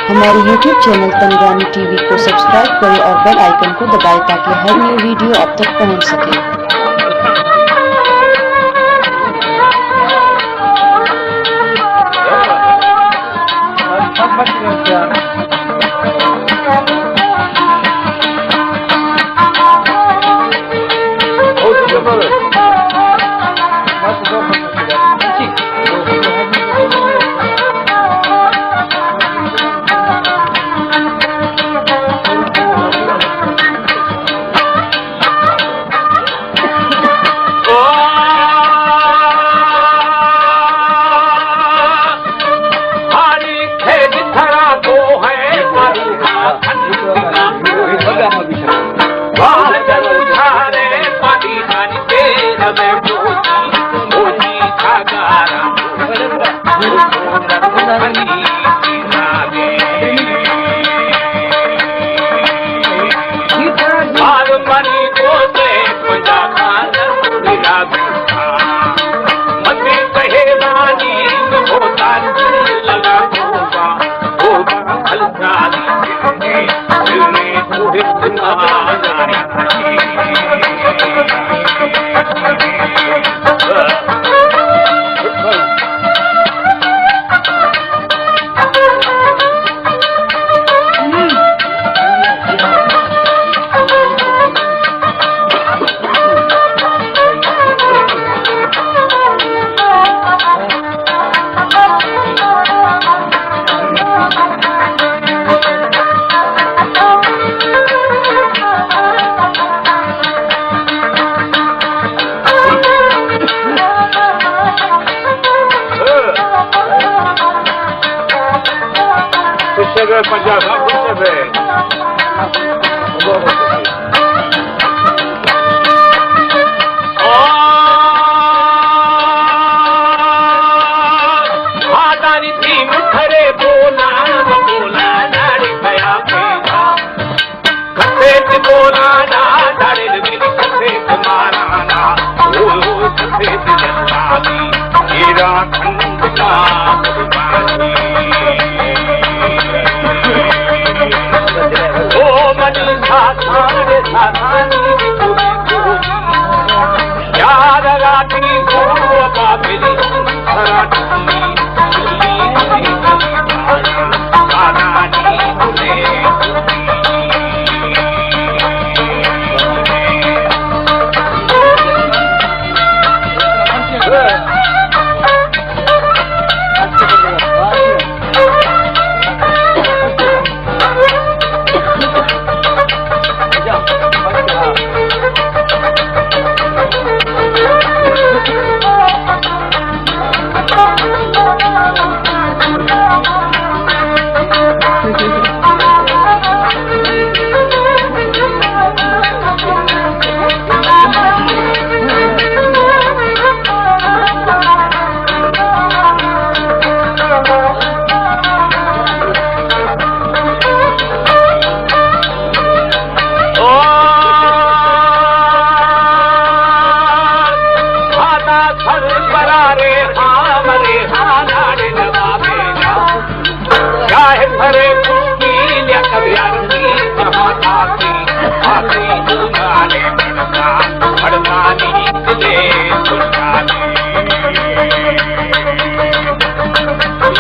हमारे YouTube channel तनगानी TV को subscribe करें और बेल आइकन को दबाएं ताकि हर न्यू वीडियो आप तक पहुंच सके।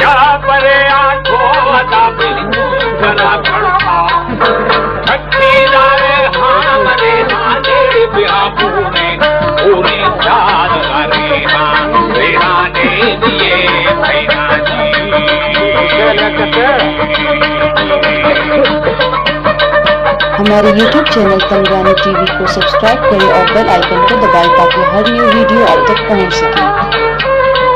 या परे आठो अदा बिल्कुल हमारे YouTube चैनल तंगरानी टीवी को सब्सक्राइब करें और बेल आइकन को दबाएं ताकि हर न्यू वीडियो आप तक पहुंच सके।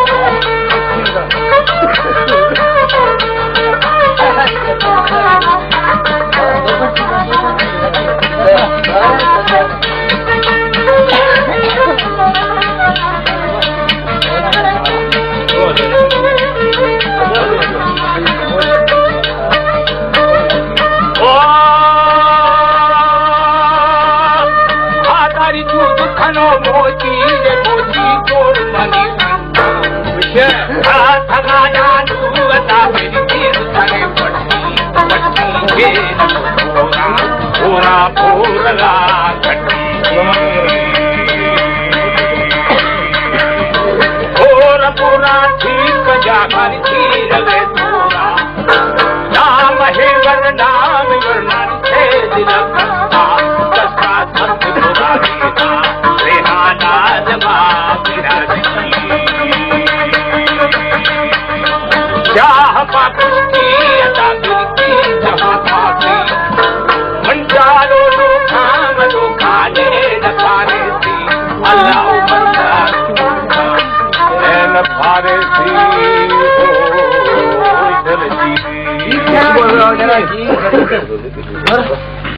पूरा ठीक जाकर खीर वे पूरा नाम है नाम वर्णन है दिल करता दस्ता सब पूरा दीदा रेहाना जमा विराजी चाह पापुष्टी अता बिरकी जहाँ पाती मंजालो लो खाने न खाने सी अल्लाह मंजालो भारे थी हो